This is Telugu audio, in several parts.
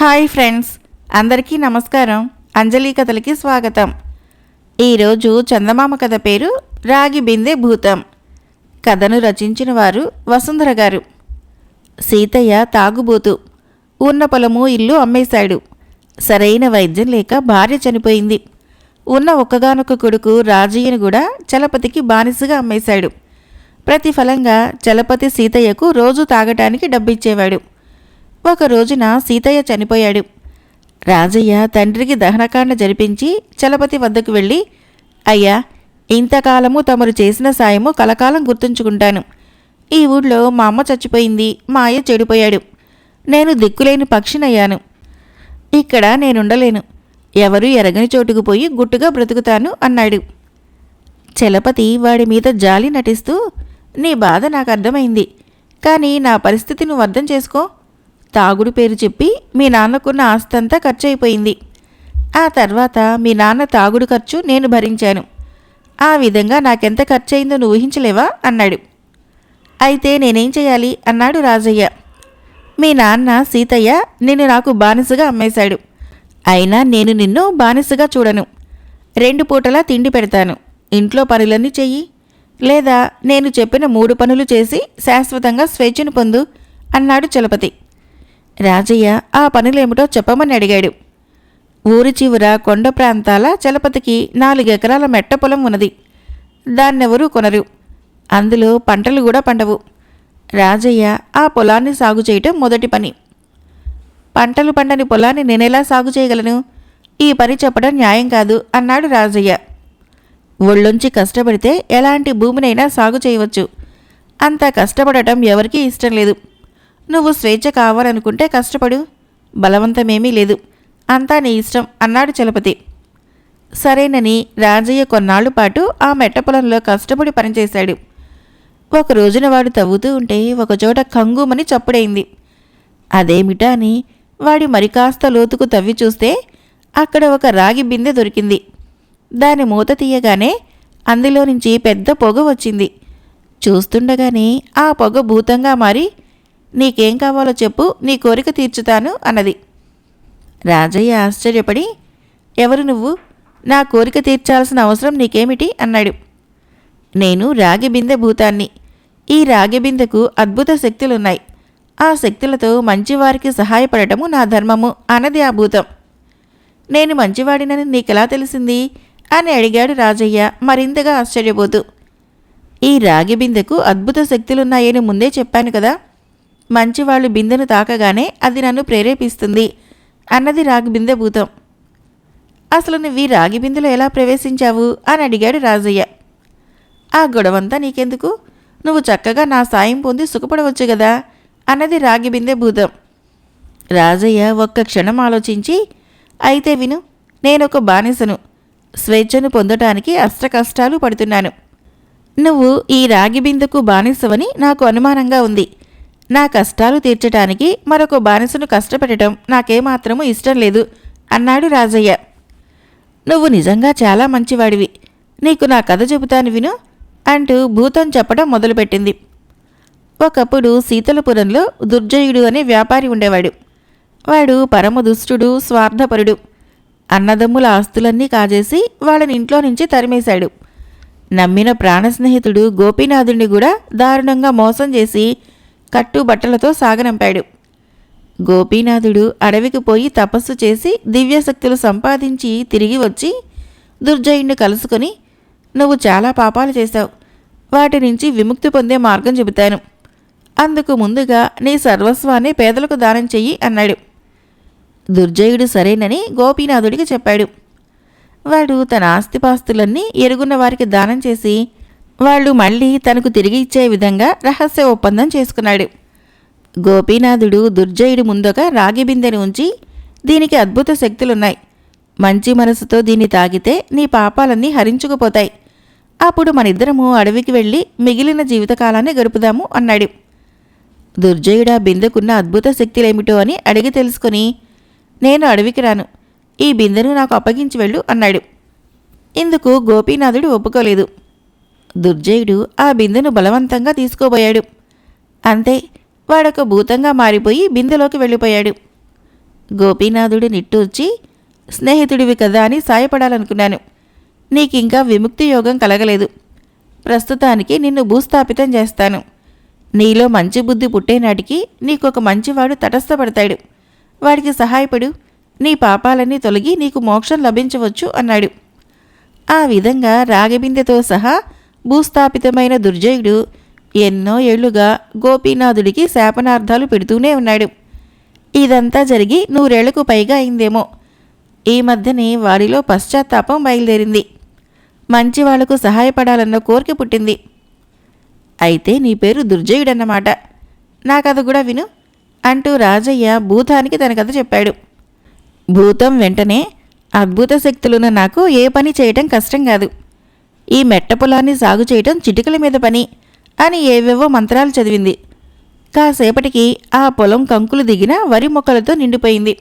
హాయ్ ఫ్రెండ్స్, అందరికీ నమస్కారం. అంజలి కథలకి స్వాగతం. ఈరోజు చందమామ కథ పేరు రాగి బిందె భూతం. కథను రచించిన వారు వసుంధర గారు. సీతయ్య తాగుబోతు. ఉన్న పొలము ఇల్లు అమ్మేశాడు. సరైన వైద్యం లేక భార్య చనిపోయింది. ఉన్న ఒక్కగానొక్క కొడుకు రాజయ్యను కూడా చలపతికి బానిసగా అమ్మేశాడు. ప్రతిఫలంగా చలపతి సీతయ్యకు రోజు తాగటానికి డబ్బిచ్చేవాడు. ఒక రోజున సీతయ్య చనిపోయాడు. రాజయ్య తండ్రికి దహనకాండ జరిపించి చలపతి వద్దకు వెళ్ళి, అయ్యా, ఇంతకాలము తమరు చేసిన సాయము కలకాలం గుర్తుంచుకుంటాను. ఈ ఊళ్ళో మా అమ్మ చచ్చిపోయింది, మా అయ్య చెడిపోయాడు. నేను దిక్కులేని పక్షినయ్యాను. ఇక్కడ నేనుండలేను. ఎవరూ ఎరగని చోటుకు పోయి గుట్టుగా బ్రతుకుతాను అన్నాడు. చలపతి వాడి మీద జాలి నటిస్తూ, నీ బాధ నాకు అర్థమైంది, కానీ నా పరిస్థితి నువ్వు అర్థం చేసుకో. తాగుడు పేరు చెప్పి మీ నాన్నకున్న ఆస్తంతా ఖర్చు అయిపోయింది. ఆ తర్వాత మీ నాన్న తాగుడు ఖర్చు నేను భరించాను. ఆ విధంగా నాకెంత ఖర్చు అయిందో నువ్వు ఊహించలేవా అన్నాడు. అయితే నేనేం చేయాలి అన్నాడు రాజయ్య. మీ నాన్న సీతయ్య నిన్ను నాకు బానిసగా అమ్మేశాడు. అయినా నేను నిన్ను బానిసగా చూడను. 2 పూటలా తిండి పెడతాను. ఇంట్లో పనులన్నీ చెయ్యి, లేదా నేను చెప్పిన 3 పనులు చేసి శాశ్వతంగా స్వేచ్ఛను పొందు అన్నాడు చలపతి. రాజయ్య ఆ పనులేమిటో చెప్పమని అడిగాడు. ఊరి చివర కొండ ప్రాంతాల చలపతికి 4 ఎకరాల మెట్ట పొలం ఉన్నది. దాన్నెవరూ కొనరు. అందులో పంటలు కూడా పండవు. రాజయ్య ఆ పొలాన్ని సాగు చేయటం మొదటి పని. పంటలు పండని పొలాన్ని నేనెలా సాగు చేయగలను? ఈ పని చెప్పడం న్యాయం కాదు అన్నాడు రాజయ్య. ఒళ్ళొంచి కష్టపడితే ఎలాంటి భూమినైనా సాగు చేయవచ్చు. అంత కష్టపడటం ఎవరికీ ఇష్టం లేదు. నువ్వు స్వేచ్ఛ కావాలనుకుంటే కష్టపడు, బలవంతమేమీ లేదు, అంతా నీ ఇష్టం అన్నాడు చలపతి. సరేనని రాజయ్య కొన్నాళ్ల పాటు ఆ మెట్ట పొలంలో కష్టపడి పనిచేశాడు. ఒక రోజున వాడు తవ్వుతూ ఉంటే ఒకచోట కంగుమని చప్పుడైంది. అదేమిటా అని వాడి మరికాస్త లోతుకు తవ్వి చూస్తే అక్కడ ఒక రాగి బిందె దొరికింది. దాని మూత తీయగానే అందులో నుంచి పెద్ద పొగ వచ్చింది. చూస్తుండగానే ఆ పొగ భూతంగా మారి, నీకేం కావాలో చెప్పు, నీ కోరిక తీర్చుతాను అన్నది. రాజయ్య ఆశ్చర్యపడి, ఎవరు నువ్వు? నా కోరిక తీర్చాల్సిన అవసరం నీకేమిటి అన్నాడు. నేను రాగి బిందె భూతాన్ని. ఈ రాగి బిందెకు అద్భుత శక్తులున్నాయి. ఆ శక్తులతో మంచివారికి సహాయపడటము నా ధర్మము అన్నది ఆ భూతం. నేను మంచివాడినని నీకెలా తెలిసింది అని అడిగాడు రాజయ్య మరింతగా ఆశ్చర్యపోతూ. ఈ రాగి బిందెకు అద్భుత శక్తులున్నాయని ముందే చెప్పాను కదా. మంచివాళ్ళు బిందెను తాకగానే అది నన్ను ప్రేరేపిస్తుంది అన్నది రాగి బిందె భూతం. అసలు నువ్వు ఈ రాగి బిందెలో ఎలా ప్రవేశించావు అని అడిగాడు రాజయ్య. ఆ గొడవంతా నీకెందుకు? నువ్వు చక్కగా నా సాయం పొంది సుఖపడవచ్చు కదా అన్నది రాగి బిందె భూతం. రాజయ్య ఒక్క క్షణం ఆలోచించి, అయితే విను, నేనొక బానిసను. స్వేచ్ఛను పొందటానికి అష్టకష్టాలు పడుతున్నాను. నువ్వు ఈ రాగి బిందెకు బానిసవని నాకు అనుమానంగా ఉంది. నా కష్టాలు తీర్చటానికి మరొక బానిసను కష్టపెట్టడం నాకేమాత్రమూ ఇష్టం లేదు అన్నాడు రాజయ్య. నువ్వు నిజంగా చాలా మంచివాడివి. నీకు నా కథ చెబుతాను విను అంటూ భూతం చెప్పడం మొదలుపెట్టింది. ఒకప్పుడు శీతలపురంలో దుర్జయుడు అనే వ్యాపారి ఉండేవాడు. వాడు పరమదుష్టుడు, స్వార్థపరుడు. అన్నదమ్ముల ఆస్తులన్నీ కాజేసి వాళ్ళని ఇంట్లో నుంచి తరిమేశాడు. నమ్మిన ప్రాణస్నేహితుడు గోపీనాథుణ్ణి కూడా దారుణంగా మోసం చేసి కట్టుబట్టలతో సాగనంపాడు. గోపీనాథుడు అడవికి పోయి తపస్సు చేసి దివ్యశక్తులు సంపాదించి తిరిగి వచ్చి దుర్జయుణ్ణి కలుసుకొని, నువ్వు చాలా పాపాలు చేశావు, వాటి నుంచి విముక్తి పొందే మార్గం చెబుతాను. అందుకు ముందుగా నీ సర్వస్వాన్ని పేదలకు దానం చెయ్యి అన్నాడు. దుర్జయుడు సరేనని గోపీనాథుడికి చెప్పాడు. వాడు తన ఆస్తిపాస్తులన్నీ ఎరుగున్న వారికి దానం చేసి వాళ్ళు మళ్ళీ తనకు తిరిగి ఇచ్చే విధంగా రహస్య ఒప్పందం చేసుకున్నాడు. గోపీనాథుడు దుర్జయుడు ముందొక రాగి బిందెను ఉంచి, దీనికి అద్భుత శక్తులున్నాయి. మంచి మనసుతో దీన్ని తాగితే నీ పాపాలన్నీ హరించుకుపోతాయి. అప్పుడు మనిద్దరము అడవికి వెళ్ళి మిగిలిన జీవితకాలాన్ని గడుపుదాము అన్నాడు. దుర్జయుడు ఆ బిందెకున్న అద్భుత శక్తులేమిటో అని అడిగి తెలుసుకుని, నేను అడవికి రాను, ఈ బిందెను నాకు అప్పగించి వెళ్ళు అన్నాడు. ఇందుకు గోపీనాథుడు ఒప్పుకోలేదు. దుర్జయుడు ఆ బిందెను బలవంతంగా తీసుకోబోయాడు. అంతే, వాడొక భూతంగా మారిపోయి బిందెలోకి వెళ్ళిపోయాడు. గోపీనాథుడు నిట్టూర్చి, స్నేహితుడివి కదా అని సాయపడాలనుకున్నాను. నీకింకా విముక్తి యోగం కలగలేదు. ప్రస్తుతానికి నిన్ను భూస్థాపితం చేస్తాను. నీలో మంచి బుద్ధి పుట్టేనాటికి నీకొక మంచివాడు తటస్థపడతాడు. వాడికి సహాయపడు. నీ పాపాలన్నీ తొలగి నీకు మోక్షం లభించవచ్చు అన్నాడు. ఆ విధంగా రాగిబిందెతో సహా భూస్థాపితమైన దుర్జయుడు ఎన్నో ఏళ్లుగా గోపీనాథుడికి శాపనార్థాలు పెడుతూనే ఉన్నాడు. ఇదంతా జరిగి 100 ఏళ్లకు పైగా అయిందేమో. ఈ మధ్యనే వాడిలో పశ్చాత్తాపం బయలుదేరింది. మంచివాళ్లకు సహాయపడాలన్న కోరిక పుట్టింది. అయితే నీ పేరు దుర్జయుడన్నమాట. నా కథ కూడా విను అంటూ రాజయ్య భూతానికి తన కథ చెప్పాడు. భూతం వెంటనే, అద్భుత శక్తులున్న నాకు ఏ పని చేయటం కష్టం కాదు. ఈ మెట్ట పొలాన్ని సాగు చేయటం చిటికల మీద పని అని ఏవేవో మంత్రాలు చదివింది. కాసేపటికి ఆ పొలం కంకులు దిగిన వరి మొక్కలతో నిండిపోయింది.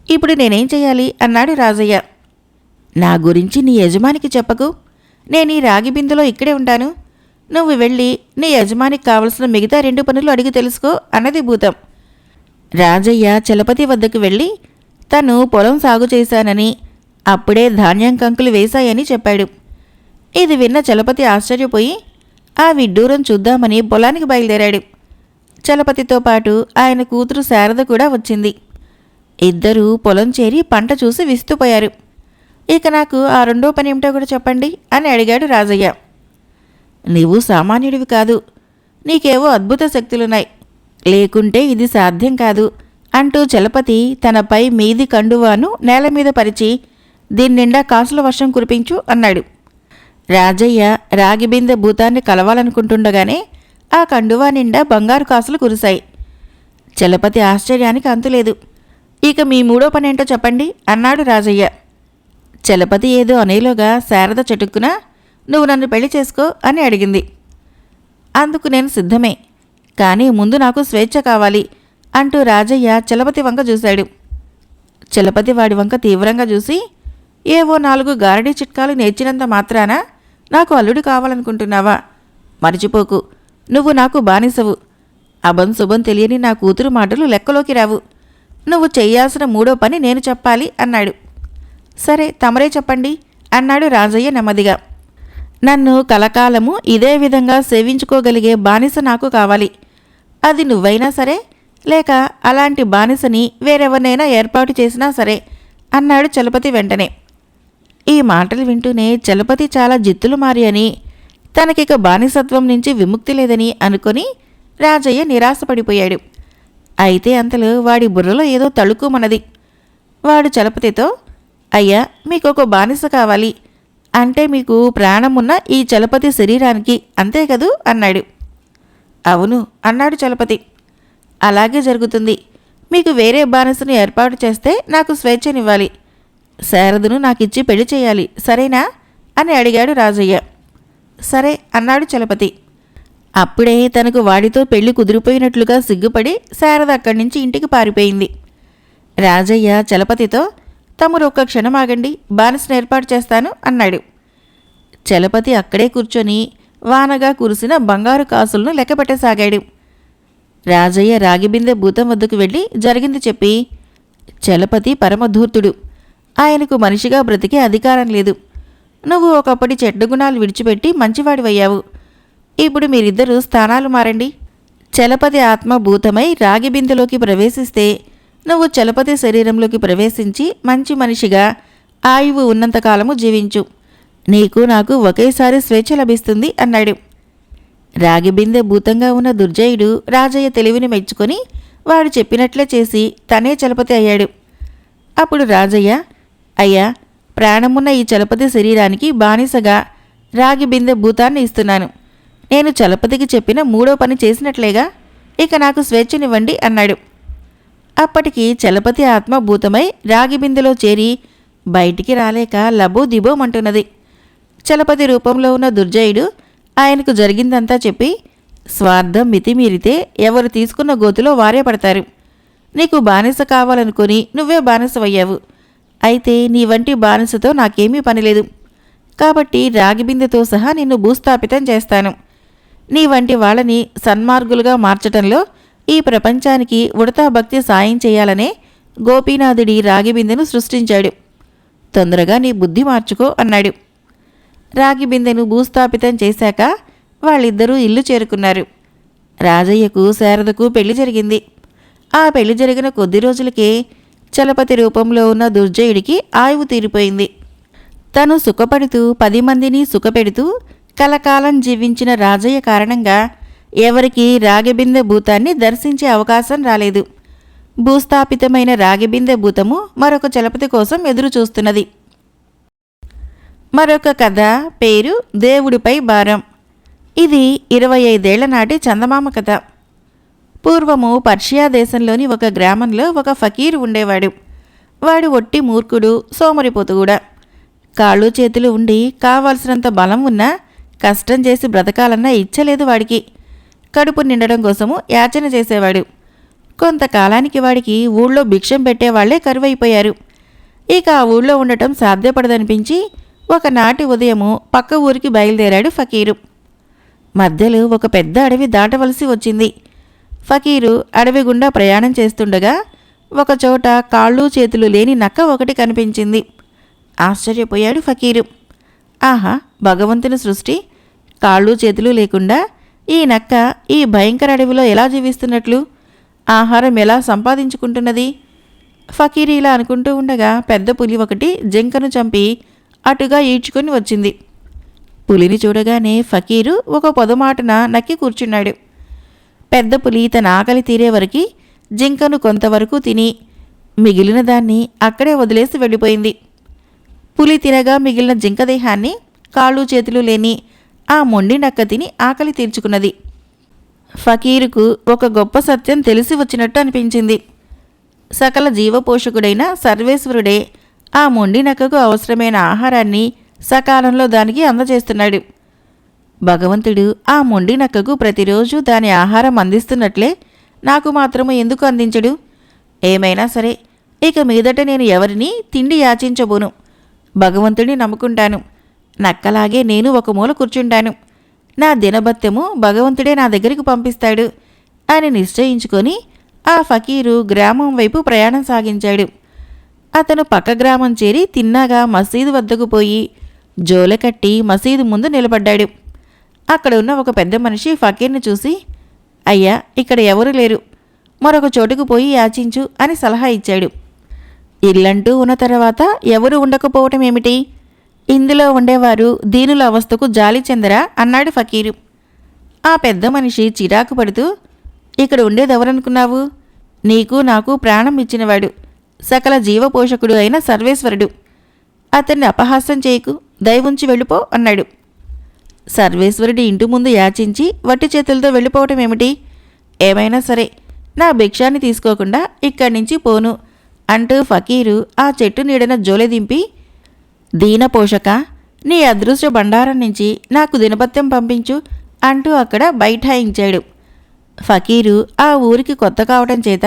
ఇప్పుడు నేనేం చెయ్యాలి అన్నాడు రాజయ్య. నా గురించి నీ యజమానికి చెప్పకు. నేను ఈ రాగి బిందులో ఇక్కడే ఉంటాను. నువ్వు వెళ్ళి నీ యజమానికి కావలసిన మిగతా 2 పనులు అడిగి తెలుసుకో అన్నది భూతం. రాజయ్య చలపతి వద్దకు వెళ్ళి తను పొలం సాగు చేశానని, అప్పుడే ధాన్యం కంకులు వేశాయని చెప్పాడు. ఇది విన్న చలపతి ఆశ్చర్యపోయి ఆ విడ్డూరం చూద్దామని పొలానికి బయలుదేరాడు. చలపతితో పాటు ఆయన కూతురు శారద కూడా వచ్చింది. ఇద్దరూ పొలం చేరి పంట చూసి విస్తుపోయారు. ఇక నాకు ఆ 2వ పని ఏమిటో కూడా చెప్పండి అని అడిగాడు రాజయ్య. నీవు సామాన్యుడివి కాదు. నీకేవో అద్భుత శక్తులున్నాయి. లేకుంటే ఇది సాధ్యం కాదు అంటూ చలపతి తనపై మీది కండువాను నేల మీద పరిచి దీన్నిండా కాసుల వర్షం కురిపించు అన్నాడు. రాజయ్య రాగిబిందె భూతాన్ని కలవాలనుకుంటుండగానే ఆ కండువా నిండా బంగారు కాసులు కురిశాయి. చలపతి ఆశ్చర్యానికి అంతులేదు. ఇక మీ 3వ పనేంటో చెప్పండి అన్నాడు రాజయ్య. చలపతి ఏదో అనేలోగా శారద చటుక్కున, నువ్వు నన్ను పెళ్లి చేసుకో అని అడిగింది. అందుకు నేను సిద్ధమే, కానీ ముందు నాకు స్వేచ్ఛ కావాలి అంటూ రాజయ్య చలపతి వంక చూశాడు. చలపతి వాడి వంక తీవ్రంగా చూసి, ఏవో 4 గారడీ చిట్కాలు నేర్చినంత మాత్రాన నాకు అల్లుడు కావాలనుకుంటున్నావా? మరిచిపోకు, నువ్వు నాకు బానిసవు. అభం శుభం తెలియని నా కూతురు మాటలు లెక్కలోకి రావు. నువ్వు చెయ్యాల్సిన 3వ పని నేను చెప్పాలి అన్నాడు. సరే, తమరే చెప్పండి అన్నాడు రాజయ్య నెమ్మదిగా. నన్ను కలకాలము ఇదే విధంగా సేవించుకోగలిగే బానిస నాకు కావాలి. అది నువ్వైనా సరే, లేక అలాంటి బానిసని వేరెవరినైనా ఏర్పాటు చేసినా సరే అన్నాడు చలపతి వెంటనే. ఈ మాటలు వింటూనే చలపతి చాలా జిత్తులు మారి అని, తనకిక బానిసత్వం నుంచి విముక్తి లేదని అనుకొని రాజయ్య నిరాశపడిపోయాడు. అయితే అంతలో వాడి బుర్రలో ఏదో తళుకుమన్నది. వాడు చలపతితో, అయ్యా, మీకొక బానిస కావాలి అంటే మీకు ప్రాణమున్న ఈ చలపతి శరీరానికి, అంతే కదూ అన్నాడు. అవును అన్నాడు చలపతి. అలాగే జరుగుతుంది. మీకు వేరే బానిసను ఏర్పాటు చేస్తే నాకు స్వేచ్ఛనివ్వాలి. శారదను నాకిచ్చి పెళ్లి చేయాలి, సరేనా అని అడిగాడు రాజయ్య. సరే అన్నాడు చలపతి. అప్పుడే తనకు వాడితో పెళ్లి కుదిరిపోయినట్లుగా సిగ్గుపడి శారద అక్కడి నుంచి ఇంటికి పారిపోయింది. రాజయ్య చలపతితో, తమరు ఒక్క క్షణం ఆగండి, బానిసను ఏర్పాటు చేస్తాను అన్నాడు. చలపతి అక్కడే కూర్చొని వానగా కురిసిన బంగారు కాసులను లెక్కపెట్టసాగాడు. రాజయ్య రాగిబిందె భూతం వద్దకు వెళ్ళి జరిగింది చెప్పి, చలపతి పరమధూర్తుడు. ఆయనకు మనిషిగా బ్రతికే అధికారం లేదు. నువ్వు ఒకప్పటి చెడ్డ గుణాలు విడిచిపెట్టి మంచివాడివయ్యావు. ఇప్పుడు మీరిద్దరూ స్థానాలు మారండి. చలపతి ఆత్మ భూతమై రాగిబిందెలోకి ప్రవేశిస్తే నువ్వు చలపతి శరీరంలోకి ప్రవేశించి మంచి మనిషిగా ఆయువు ఉన్నంతకాలము జీవించు. నీకు నాకు ఒకేసారి స్వేచ్ఛ లభిస్తుంది అన్నాడు. రాగిబిందె భూతంగా ఉన్న దుర్జయుడు రాజయ్య తెలివిని మెచ్చుకొని వాడు చెప్పినట్లే చేసి తనే చలపతి అయ్యాడు. అప్పుడు రాజయ్య, అయ్యా, ప్రాణమున్న ఈ చలపతి శరీరానికి బానిసగా రాగిబిందె భూతాన్ని ఇస్తున్నాను. నేను చలపతికి చెప్పిన 3వ పని చేసినట్లేగా, ఇక నాకు స్వేచ్ఛనివ్వండి అన్నాడు. అప్పటికి చలపతి ఆత్మ భూతమై రాగిబిందెలో చేరి బయటికి రాలేక లబో దిబోమంటున్నది. చలపతి రూపంలో ఉన్న దుర్జయుడు ఆయనకు జరిగిందంతా చెప్పి, స్వార్థం మితిమీరితే ఎవరు తీసుకున్న గోతిలో వారే పడతారు. నీకు బానిస కావాలనుకొని నువ్వే బానిసవయ్యావు. అయితే నీ వంటి బానిసతో నాకేమీ పనిలేదు. కాబట్టి రాగిబిందెతో సహా నిన్ను భూస్థాపితం చేస్తాను. నీ వంటి వాళ్ళని సన్మార్గులుగా మార్చటంలో ఈ ప్రపంచానికి ఉడతా భక్తి సాయం చేయాలనే గోపీనాథుడి రాగి బిందెను సృష్టించాడు. తొందరగా నీ బుద్ధి మార్చుకో అన్నాడు. రాగి బిందెను భూస్థాపితం చేశాక వాళ్ళిద్దరూ ఇల్లు చేరుకున్నారు. రాజయ్యకు శారదకు పెళ్లి జరిగింది. ఆ పెళ్లి జరిగిన కొద్ది రోజులకే చలపతి రూపంలో ఉన్న దుర్జయుడికి ఆయువు తీరిపోయింది. తను సుఖపడుతూ 10 మందిని సుఖపెడుతూ కలకాలం జీవించిన రాజయ్య కారణంగా ఎవరికీ రాగిబిందె భూతాన్ని దర్శించే అవకాశం రాలేదు. భూస్థాపితమైన రాగిబిందె భూతము మరొక చలపతి కోసం ఎదురుచూస్తున్నది. మరొక కథ పేరు దేవుడిపై భారం. ఇది 25 ఏళ్ల నాటి చందమామ కథ. పూర్వము పర్షియా దేశంలోని ఒక గ్రామంలో ఒక ఫకీరు ఉండేవాడు. వాడు ఒట్టి మూర్ఖుడు, సోమరిపోతు కూడా. కాళ్ళు చేతులు ఉండి కావాల్సినంత బలం ఉన్నా కష్టం చేసి బ్రతకాలన్నా ఇచ్చలేదు వాడికి. కడుపు నిండడం కోసము యాచన చేసేవాడు. కొంతకాలానికి వాడికి ఊళ్ళో భిక్షం పెట్టేవాళ్లే కరువైపోయారు. ఇక ఆ ఊళ్ళో ఉండటం సాధ్యపడదనిపించి ఒకనాటి ఉదయము పక్క ఊరికి బయలుదేరాడు ఫకీరు. మధ్యలో ఒక పెద్ద అడవి దాటవలసి వచ్చింది. ఫకీరు అడవి గుండా ప్రయాణం చేస్తుండగా ఒకచోట కాళ్ళు చేతులు లేని నక్క ఒకటి కనిపించింది. ఆశ్చర్యపోయాడు ఫకీరు. ఆహా, భగవంతుని సృష్టి! కాళ్ళు చేతులు లేకుండా ఈ నక్క ఈ భయంకర అడవిలో ఎలా జీవిస్తున్నట్లు, ఆహారం ఎలా సంపాదించుకుంటున్నది? ఫకీరు ఇలా అనుకుంటూ ఉండగా పెద్ద పులి ఒకటి జింకను చంపి అటుగా ఈడ్చుకొని వచ్చింది. పులిని చూడగానే ఫకీరు ఒక పొదమాటున నక్కి కూర్చున్నాడు. పెద్ద పులి తన ఆకలి తీరే వరకు జింకను కొంతవరకు తిని మిగిలిన దాన్ని అక్కడే వదిలేసి వెళ్ళిపోయింది. పులి తినగా మిగిలిన జింక దేహాన్ని కాళ్ళు చేతులు లేని ఆ మొండి నక్క తిని ఆకలి తీర్చుకున్నది. ఫకీరుకు ఒక గొప్ప సత్యం తెలిసి వచ్చినట్టు అనిపించింది. సకల జీవపోషకుడైన సర్వేశ్వరుడే ఆ మొండి నక్కకు అవసరమైన ఆహారాన్ని సకాలంలో దానికి అందజేస్తున్నాడు. భగవంతుడు ఆ మొండి నక్కకు ప్రతిరోజు దాని ఆహారం అందిస్తున్నట్లే నాకు మాత్రము ఎందుకు అందించడు? ఏమైనా సరే, ఇక మీదట నేను ఎవరిని తిండి యాచించబోను. భగవంతుడిని నమ్ముకుంటాను. నక్కలాగే నేను ఒక మూల కూర్చుంటాను. నా దినభత్యము భగవంతుడే నా దగ్గరికి పంపిస్తాడు అని నిశ్చయించుకొని ఆ ఫకీరు గ్రామం వైపు ప్రయాణం సాగించాడు. అతను పక్క గ్రామం చేరి తిన్నాగా మసీదు వద్దకు పోయి జోలె కట్టి మసీదు ముందు నిలబడ్డాడు. అక్కడ ఉన్న ఒక పెద్ద మనిషి ఫకీర్ని చూసి, అయ్యా, ఇక్కడ ఎవరూ లేరు, మరొక చోటుకు పోయి యాచించు అని సలహా ఇచ్చాడు. ఇల్లంటూ ఉన్న తర్వాత ఎవరు ఉండకపోవటం ఏమిటి? ఇందులో ఉండేవారు దీనుల అవస్థకు జాలి చెందరా అన్నాడు ఫకీరు. ఆ పెద్ద మనిషి చిరాకు పడుతూ, ఇక్కడ ఉండేదెవరనుకున్నావు? నీకు నాకు ప్రాణం ఇచ్చినవాడు, సకల జీవపోషకుడు అయిన సర్వేశ్వరుడు. అతన్ని అపహాస్యం చేయకు, దయవుంచి వెళ్ళిపో అన్నాడు. సర్వేశ్వరుడి ఇంటి ముందు యాచించి వట్టి చేతులతో వెళ్ళిపోవటం ఏమిటి? ఏమైనా సరే నా భిక్షాన్ని తీసుకోకుండా ఇక్కడి నుంచి పోను అంటూ ఫకీరు ఆ చెట్టు నీడన జోలె దింపి, దీనపోషక, నీ అదృష్ట బండారం నుంచి నాకు దినపత్యం పంపించు అంటూ అక్కడ బైఠాయించాడు. ఫకీరు ఆ ఊరికి కొత్త కావటం చేత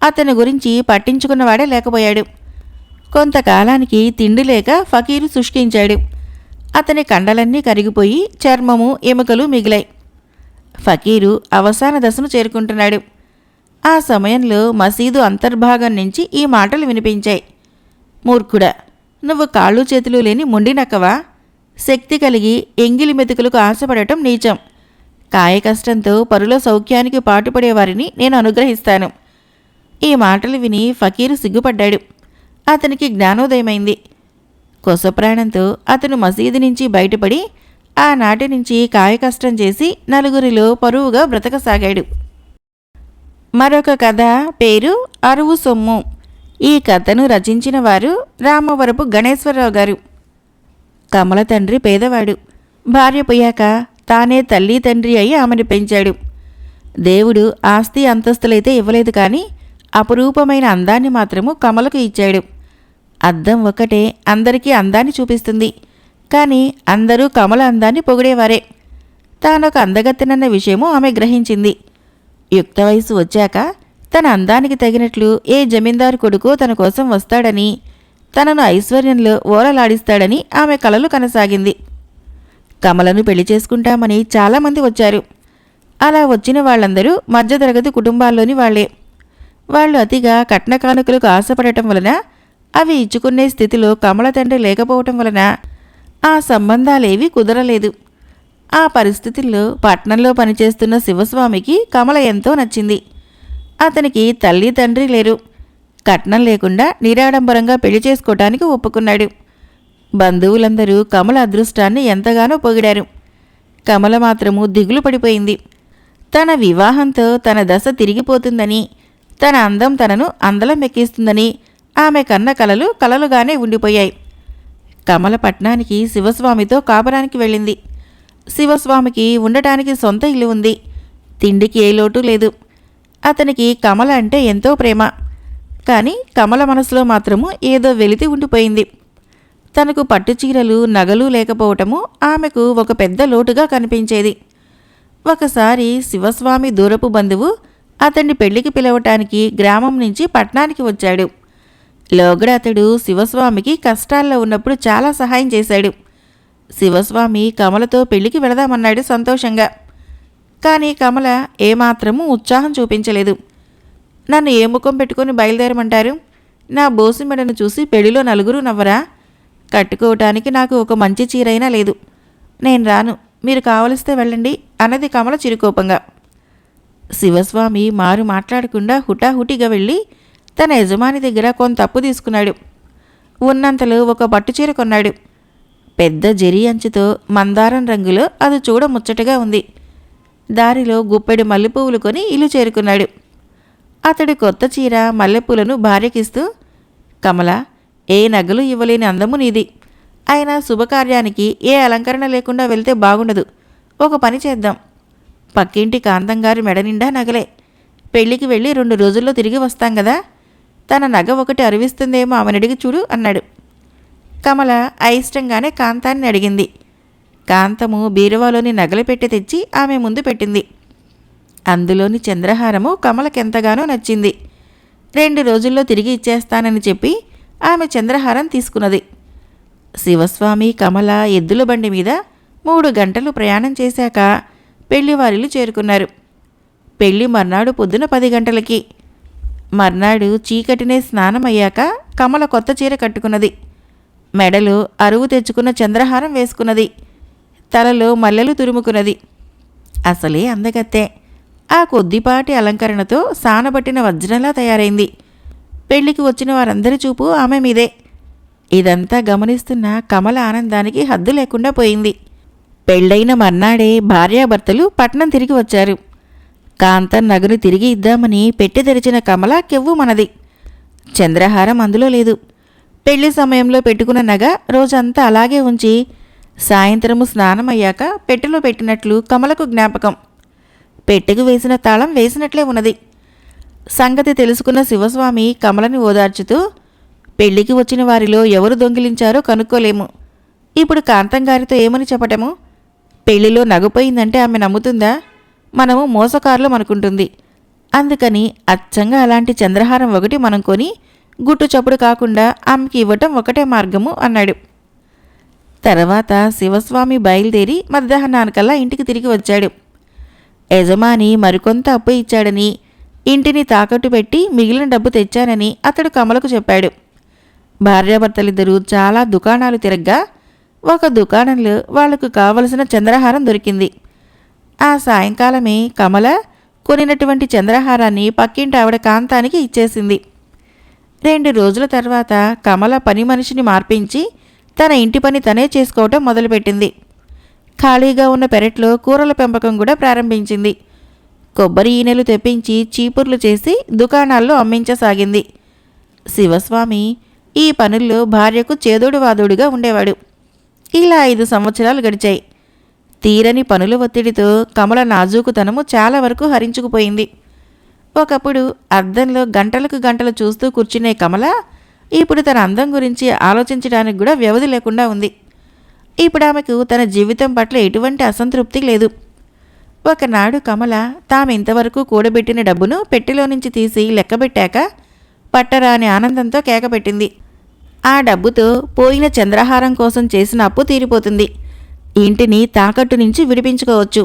అతని గురించి పట్టించుకున్నవాడే లేకపోయాడు. కొంతకాలానికి తిండి లేక ఫకీరు శుష్కించాడు. అతని కండలన్నీ కరిగిపోయి చర్మము ఎముకలు మిగిలాయి. ఫకీరు అవసాన దశను చేరుకుంటున్నాడు. ఆ సమయంలో మసీదు అంతర్భాగం నుంచి ఈ మాటలు వినిపించాయి. మూర్ఖుడా, నువ్వు కాళ్ళు చేతులు లేని మొండి నక్కవా? శక్తి కలిగి ఎంగిలి మెతుకులకు ఆశపడటం నీచం. కాయకష్టంతో పరుల సౌఖ్యానికి పాటుపడేవారిని నేను అనుగ్రహిస్తాను. ఈ మాటలు విని ఫకీరు సిగ్గుపడ్డాడు. అతనికి జ్ఞానోదయమైంది. కొసప్రాణంతో అతను మసీదు నుంచి బయటపడి ఆనాటి నుంచి కాయకష్టం చేసి నలుగురిలో పరువుగా బ్రతకసాగాడు. మరొక కథ పేరు అరువు సొమ్ము. ఈ కథను రచించిన వారు రామవరపు గణేశ్వరరావు గారు. కమల తండ్రి పేదవాడు. భార్య పోయాక తానే తల్లి తండ్రి అయి ఆమెను పెంచాడు. దేవుడు ఆస్తి అంతస్తులైతే ఇవ్వలేదు, కానీ అపురూపమైన అందాన్ని మాత్రము కమలకు ఇచ్చాడు. అద్దం ఒక్కటే అందరికీ అందాన్ని చూపిస్తుంది, కానీ అందరూ కమల అందాన్ని పొగిడేవారే. తానొక అందగత్తెనన్న విషయము ఆమె గ్రహించింది. యుక్త వయసు వచ్చాక తన అందానికి తగినట్లు ఏ జమీందారు కొడుకో తన కోసం వస్తాడని, తనను ఐశ్వర్యంలో ఓరలాడిస్తాడని ఆమె కలలు కనసాగింది. కమలను పెళ్లి చేసుకుంటామని చాలామంది వచ్చారు. అలా వచ్చిన వాళ్ళందరూ మధ్యతరగతి కుటుంబాల్లోని వాళ్లే. వాళ్ళు అతిగా కట్న కానుకలకు ఆశపడటం వలన అవి ఇచ్చుకునే స్థితిలో కమల తండ్రి లేకపోవటం వలన ఆ సంబంధాలేవీ కుదరలేదు. ఆ పరిస్థితుల్లో పట్నంలో పనిచేస్తున్న శివస్వామికి కమల ఎంతో నచ్చింది. అతనికి తల్లి తండ్రి లేరు. కట్నం లేకుండా నిరాడంబరంగా పెళ్లి చేసుకోవటానికి ఒప్పుకున్నాడు. బంధువులందరూ కమల అదృష్టాన్ని ఎంతగానో పొగిడారు. కమల మాత్రము దిగులు పడిపోయింది. తన వివాహంతో తన దశ తిరిగిపోతుందని, తన అందం తనను అందలం ఎక్కిస్తుందని ఆమె కన్న కలలు కలలుగానే ఉండిపోయాయి. కమల పట్నానికి శివస్వామితో కాపురానికి వెళ్ళింది. శివస్వామికి ఉండటానికి సొంత ఇల్లు ఉంది. తిండికి ఏ లోటు లేదు. అతనికి కమల అంటే ఎంతో ప్రేమ. కానీ కమల మనసులో మాత్రము ఏదో వెలితి ఉండిపోయింది. తనకు పట్టుచీరలు నగలు లేకపోవటము ఆమెకు ఒక పెద్ద లోటుగా కనిపించేది. ఒకసారి శివస్వామి దూరపు బంధువు అతన్ని పెళ్లికి పిలవటానికి గ్రామం నుంచి పట్నానికి వచ్చాడు. లోగడ అతడు శివస్వామికి కష్టాల్లో ఉన్నప్పుడు చాలా సహాయం చేశాడు. శివస్వామి కమలతో పెళ్లికి వెళదామన్నాడు సంతోషంగా. కానీ కమల ఏమాత్రమూ ఉత్సాహం చూపించలేదు. నన్ను ఏ ముఖం పెట్టుకుని బయలుదేరమంటారు? నా బోసు మెడను చూసి పెళ్లిలో నలుగురు నవ్వరా? కట్టుకోవటానికి నాకు ఒక మంచి చీరైనా లేదు. నేను రాను, మీరు కావలిస్తే వెళ్ళండి అన్నది కమల చిరుకోపంగా. శివస్వామి మారు మాట్లాడకుండా హుటాహుటిగా వెళ్ళి తన యజమాని దగ్గర కొంత అప్పు తీసుకున్నాడు. ఉన్నంతలో ఒక పట్టుచీర కొన్నాడు. పెద్ద జరీ అంచుతో మందారం రంగులో అది చూడ ముచ్చటగా ఉంది. దారిలో గుప్పెడు మల్లెపువ్వులు కొని ఇల్లు చేరుకున్నాడు. అతడు కొత్త చీర మల్లెపూలను భార్యకిస్తూ, కమల, ఏ నగలు ఇవ్వలేని అందము నీది. అయినా శుభకార్యానికి ఏ అలంకరణ లేకుండా వెళ్తే బాగుండదు. ఒక పని చేద్దాం. పక్కింటి కాంతంగారి మెడ నిండా నగలే. పెళ్లికి వెళ్ళి 2 రోజుల్లో తిరిగి వస్తాం కదా. తన నగ ఒకటి అరివిస్తుందేమో ఆమెనడిగి చూడు అన్నాడు. కమల అయిష్టంగానే కాంతాన్ని అడిగింది. కాంతము బీరువాలోని నగలు పెట్టి తెచ్చి ఆమె ముందు పెట్టింది. అందులోని చంద్రహారము కమలకెంతగానో నచ్చింది. 2 రోజుల్లో తిరిగి ఇచ్చేస్తానని చెప్పి ఆమె చంద్రహారం తీసుకున్నది. శివస్వామి కమల ఎద్దుల బండి మీద 3 గంటలు ప్రయాణం చేశాక పెళ్లివారిలు చేరుకున్నారు. పెళ్లి మర్నాడు పొద్దున 10 గంటలకి. మర్నాడు చీకటినే స్నానమయ్యాక కమల కొత్త చీర కట్టుకున్నది. మెడలో అరువు తెచ్చుకున్న చంద్రహారం వేసుకున్నది. తలలో మల్లెలు తురుముకున్నది. అసలే అందగత్తే. ఆ కొద్దిపాటి అలంకరణతో సానబట్టిన వజ్రంలా తయారైంది. పెళ్లికి వచ్చిన వారందరి చూపు ఆమె మీదే. ఇదంతా గమనిస్తున్న కమల ఆనందానికి హద్దు లేకుండా పోయింది. పెళ్లైన మర్నాడే భార్యాభర్తలు పట్నం తిరిగి వచ్చారు. కాంతం నగను తిరిగి ఇద్దామని పెట్టి తెరిచిన కమల కెవ్వు మనది. చంద్రహారం అందులో లేదు. పెళ్లి సమయంలో పెట్టుకున్న నగ రోజంతా అలాగే ఉంచి సాయంత్రము స్నానమయ్యాక పెట్టెలో పెట్టినట్లు కమలకు జ్ఞాపకం. పెట్టెకు వేసిన తాళం వేసినట్లే ఉన్నది. సంగతి తెలుసుకున్న శివస్వామి కమలని ఓదార్చుతూ, పెళ్లికి వచ్చిన వారిలో ఎవరు దొంగిలించారో కనుక్కోలేము. ఇప్పుడు కాంతంగారితో ఏమని చెప్పటము? పెళ్లిలో నగపోయిందంటే ఆమె నమ్ముతుందా? మనము మోసకారులం అనుకుంటుంది. అందుకని అచ్చంగా అలాంటి చంద్రహారం ఒకటి మనం కొని గుట్టు చప్పుడు కాకుండా ఆమెకి ఇవ్వటం ఒకటే మార్గము అన్నాడు. తర్వాత శివస్వామి బయలుదేరి మధ్యాహ్నానికల్లా ఇంటికి తిరిగి వచ్చాడు. యజమాని మరికొంత అప్పు ఇచ్చాడని, ఇంటిని తాకట్టు పెట్టి మిగిలిన డబ్బు తెచ్చానని అతడు కమలకు చెప్పాడు. భార్యాభర్తలిద్దరూ చాలా దుకాణాలు తిరగ్గా ఒక దుకాణంలో వాళ్లకు కావలసిన చంద్రహారం దొరికింది. ఆ సాయంకాలమే కమల కొనినటువంటి చంద్రహారాన్ని పక్కింటి ఆవిడ కాంతానికి ఇచ్చేసింది. 2 రోజుల తర్వాత కమల పని మనిషిని మార్పించి తన ఇంటి పని తనే చేసుకోవటం మొదలుపెట్టింది. ఖాళీగా ఉన్న పెరట్లో కూరల పెంపకం కూడా ప్రారంభించింది. కొబ్బరి ఈనెలు తెప్పించి చీపుర్లు చేసి దుకాణాల్లో అమ్మించసాగింది. శివస్వామి ఈ పనుల్లో భార్యకు చేదోడు వాదోడుగా ఉండేవాడు. ఇలా 5 సంవత్సరాలు గడిచాయి. తీరని పనుల ఒత్తిడితో కమల నాజూకుతనము చాలా వరకు హరించుకుపోయింది. ఒకప్పుడు అద్దంలో గంటలకు గంటలు చూస్తూ కూర్చునే కమల ఇప్పుడు తన అందం గురించి ఆలోచించడానికి కూడా వ్యవధి లేకుండా ఉంది. ఇప్పుడు ఆమెకు తన జీవితం పట్ల ఎటువంటి అసంతృప్తి లేదు. ఒకనాడు కమల తామింతవరకు కూడబెట్టిన డబ్బును పెట్టెలో నుంచి తీసి లెక్కబెట్టాక పట్టరాని ఆనందంతో కేకపెట్టింది. ఆ డబ్బుతో పోయిన చంద్రహారం కోసం చేసిన అప్పు తీరిపోతుంది. ఇంటిని తాకట్టు నుంచి విడిపించుకోవచ్చు.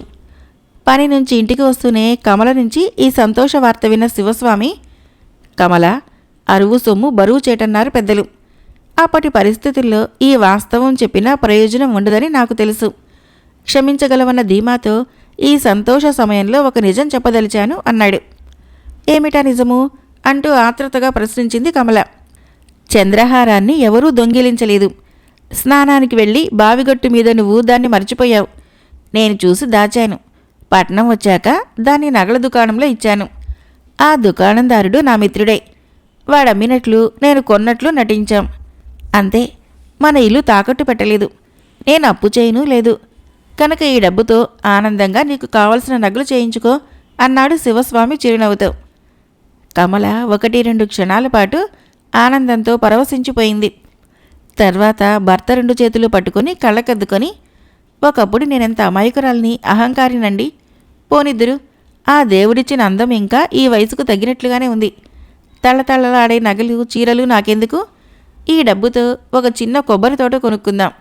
పని నుంచి ఇంటికి వస్తూనే కమల నుంచి ఈ సంతోష వార్త విన్న శివస్వామి, కమల, అరువు సొమ్ము బరువు చేటన్నారు పెద్దలు. అప్పటి పరిస్థితుల్లో ఈ వాస్తవం చెప్పినా ప్రయోజనం ఉండదని నాకు తెలుసు. క్షమించగలవన్న ధీమాతో ఈ సంతోష సమయంలో ఒక నిజం చెప్పదలిచాను అన్నాడు. ఏమిటా నిజము అంటూ ఆత్రుతగా ప్రశ్నించింది కమల. చంద్రహారాన్ని ఎవరూ దొంగిలించలేదు. స్నానానికి వెళ్ళి బావిగట్టు మీద నువ్వు దాన్ని మర్చిపోయావు. నేను చూసి దాచాను. పట్నం వచ్చాక దాన్ని నగల దుకాణంలో ఇచ్చాను. ఆ దుకాణందారుడు నా మిత్రుడే. వాడమ్మినట్లు నేను కొన్నట్లు నటించాం. అంతే. మన ఇల్లు తాకట్టు పెట్టలేదు. నేను అప్పు చేయను లేదు. కనుక ఈ డబ్బుతో ఆనందంగా నీకు కావలసిన నగలు చేయించుకో అన్నాడు శివస్వామి చిరునవ్వుతో. కమల 1-2 క్షణాల పాటు ఆనందంతో పరవశించిపోయింది. తర్వాత భర్త 2 చేతులు పట్టుకుని కళ్ళకద్దుకొని, ఒకప్పుడు నేనెంత అమాయకురాల్ని, అహంకారినండి. పోనిద్దురు. ఆ దేవుడిచ్చిన అందం ఇంకా ఈ వయసుకు తగ్గినట్లుగానే ఉంది. తళ్ళతళ్ళలాడే నగలు, చీరలు నాకెందుకు? ఈ డబ్బుతో ఒక చిన్న కొబ్బరి తోట కొనుక్కుందాం.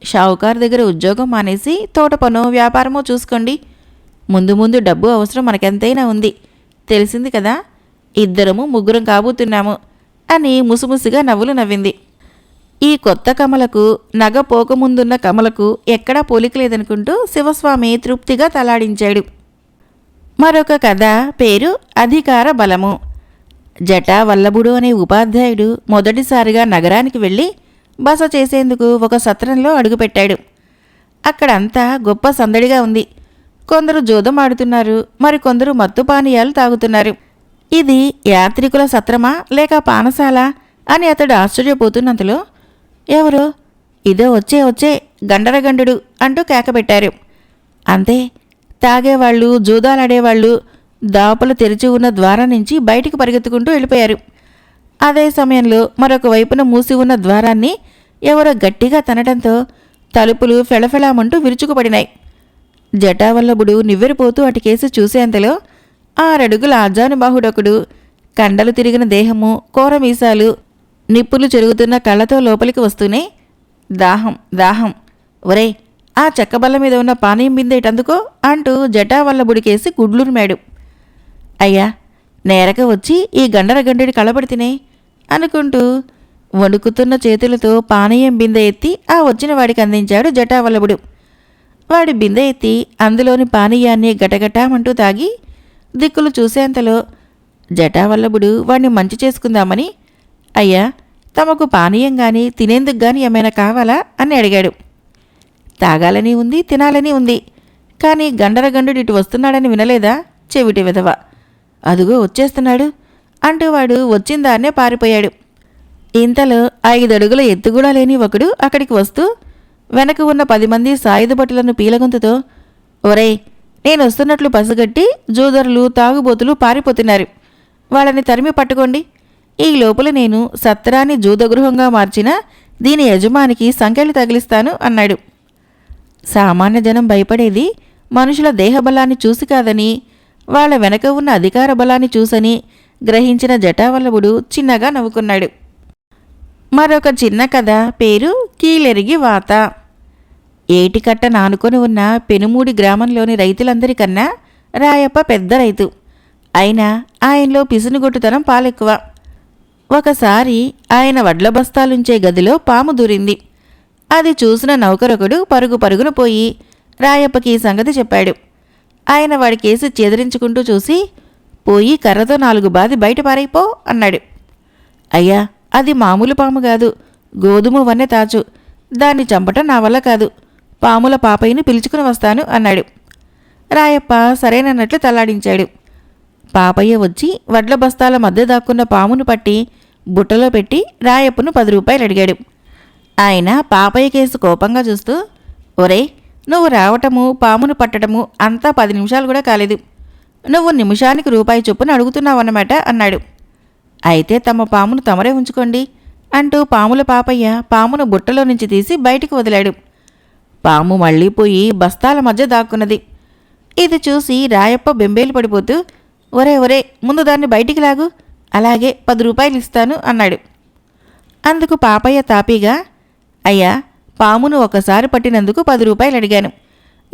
షావుకారు దగ్గర ఉద్యోగం మానేసి తోట పనో వ్యాపారమో చూసుకోండి. ముందు ముందు డబ్బు అవసరం మనకెంతైనా ఉంది. తెలిసింది కదా. 2-3 కాబోతున్నాము అని ముసుముసిగా నవ్వులు నవ్వింది. ఈ కొత్త కమలకు నగ పోకముందున్న కమలకు ఎక్కడా పోలికలేదనుకుంటూ శివస్వామి తృప్తిగా తలాడించాడు. మరొక కథ పేరు అధికార బలము. జటావల్లభుడు అనే ఉపాధ్యాయుడు మొదటిసారిగా నగరానికి వెళ్ళి బస చేసేందుకు ఒక సత్రంలో అడుగుపెట్టాడు. అక్కడంతా గొప్ప సందడిగా ఉంది. కొందరు జూదం ఆడుతున్నారు, మరికొందరు మత్తుపానీయాలు తాగుతున్నారు. ఇది యాత్రికుల సత్రమా లేక పానశాల అని అతడు ఆశ్చర్యపోతున్నంతలో ఎవరో ఇదో వచ్చే గండరగండు అంటూ కేకబెట్టారు. అంతే. తాగేవాళ్ళు, జూదాలాడేవాళ్ళు దాపులు తెరిచి ఉన్న ద్వారం నుంచి బయటికి పరిగెత్తుకుంటూ వెళ్ళిపోయారు. అదే సమయంలో మరొక వైపున మూసి ఉన్న ద్వారాన్ని ఎవరో గట్టిగా తనడంతో తలుపులు ఫెళఫెళామంటూ విరుచుకుపడినాయి. జటావల్లభుడు నివ్వెరపోతూ అటుకేసి చూసేంతలో 6 అడుగుల ఆజానుబాహుడొకడు, కండలు తిరిగిన దేహము, కోరమీసాలు, నిప్పులు చెరుగుతున్న కళ్ళతో లోపలికి వస్తూనే, దాహం దాహం, ఒరే ఆ చెక్కబల్ల మీద ఉన్న పానీయం బిందేటందుకో అంటూ జటావల్లభుడికేసి గుడ్లురిమాడు. అయ్యా, నేరక వచ్చి ఈ గండరగండుడి కళపడితినే అనుకుంటూ వణుకుతున్న చేతులతో పానీయం బిందె ఎత్తి ఆ వచ్చిన వాడికి అందించాడు జటావల్లభుడు. వాడి బిందె ఎత్తి అందులోని పానీయాన్ని గటగటామంటూ తాగి దిక్కులు చూసేంతలో జటావల్లభుడు వాణ్ణి మంచి చేసుకుందామని, అయ్యా, తమకు పానీయం గాని తినేందుకు గాని ఏమైనా కావాలా అని అడిగాడు. తాగాలని ఉంది, తినాలని ఉంది. కానీ గండరగండుడు ఇటు వస్తున్నాడని వినలేదా చెవిటి విధవ? అదుగో వచ్చేస్తున్నాడు అంటూ వాడు వచ్చిందాన్నే పారిపోయాడు. ఇంతలో 5 అడుగుల ఎత్తు కూడా లేని ఒకడు అక్కడికి వస్తూ వెనక ఉన్న 10 మంది సాయుధ భటులను పీలగొంతుతో, ఒరేయ్, నేను వస్తున్నట్లు పసిగట్టి జూదరులు, తాగుబోతులు పారిపోతున్నారు. వాళ్ళని తరిమి పట్టుకోండి. ఈ లోపల నేను సత్రాన్ని జూదగృహంగా మార్చిన దీని యజమానికి సంకెళ్ళు తగిలిస్తాను అన్నాడు. సామాన్య జనం భయపడేది మనుషుల దేహబలాన్ని చూసి కాదని, వాళ్ళ వెనక ఉన్న అధికార బలాన్ని చూసని గ్రహించిన జటావల్లభుడు చిన్నగా నవ్వుకున్నాడు. మరొక చిన్న కథ పేరు కీలెరిగి వాత. ఏటికట్ట నానుకొని ఉన్న పెనుమూడి గ్రామంలోని రైతులందరికన్నా రాయప్ప పెద్ద రైతు. అయినా ఆయనలో పిసునుగొట్టుతనం పాలెక్కువ. ఒకసారి ఆయన వడ్ల బస్తాలుంచే గదిలో పాము దూరింది. అది చూసిన నౌకరొకడు పరుగు పరుగున పోయి రాయప్పకి ఈ సంగతి చెప్పాడు. ఆయన వాడి కేసు చెదిరించుకుంటూ చూసి, పోయి కర్రతో 4 బాది బయట పారైపో అన్నాడు. అయ్యా, అది మామూలు పాము కాదు, గోధుమ వన్నె తాచు. దాన్ని చంపటం నా వల్ల కాదు. పాముల పాపయ్యను పిలుచుకుని వస్తాను అన్నాడు. రాయప్ప సరేనన్నట్లు తలాడించాడు. పాపయ్య వచ్చి వడ్ల బస్తాల మధ్య దాక్కున్న పామును పట్టి బుట్టలో పెట్టి రాయప్పను 10 రూపాయలు అడిగాడు. ఆయన పాపయ్య కేసు కోపంగా చూస్తూ, ఒరే, నువ్వు రావటము, పామును పట్టడము అంతా 10 నిమిషాలు కూడా కాలేదు. నువ్వు నిమిషానికి రూపాయి చొప్పున అడుగుతున్నావన్నమాట అన్నాడు. అయితే తమ పామును తమరే ఉంచుకోండి అంటూ పాముల పాపయ్య పామును బుట్టలో నుంచి తీసి బయటికి వదిలాడు. పాము మళ్ళీ పోయి బస్తాల మధ్య దాక్కున్నది. ఇది చూసి రాయప్ప బెంబేలు పడిపోతూ, ఒరే ముందు దాన్ని బయటికి లాగు, అలాగే 10 రూపాయలు ఇస్తాను అన్నాడు. అందుకు పాపయ్య తాపీగా, అయ్యా, పామును ఒకసారి పట్టినందుకు 10 రూపాయలు అడిగాను.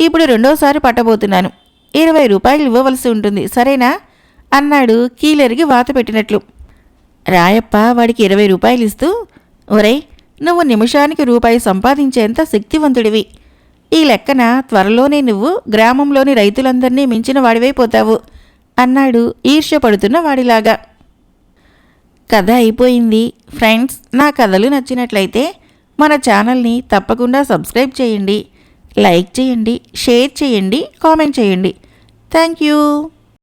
ఇప్పుడు 2వసారి పట్టబోతున్నాను. 20 రూపాయలు ఇవ్వవలసి ఉంటుంది, సరేనా అన్నాడు కీలెరిగి వాత పెట్టినట్లు. రాయప్ప వాడికి 20 రూపాయలు ఇస్తూ, ఒరేయ్, నువ్వు నిమిషానికి రూపాయి సంపాదించేంత శక్తివంతుడివి. ఈ లెక్కన త్వరలోనే నువ్వు గ్రామంలోని రైతులందరినీ మించిన వాడివైపోతావు అన్నాడు ఈర్ష్యపడుతున్న వాడిలాగా. కథ అయిపోయింది. ఫ్రెండ్స్, నా కథలు నచ్చినట్లయితే మన ఛానల్ని తప్పకుండా సబ్స్క్రైబ్ చేయండి, లైక్ చేయండి, షేర్ చేయండి, కామెంట్ చేయండి. Thank you.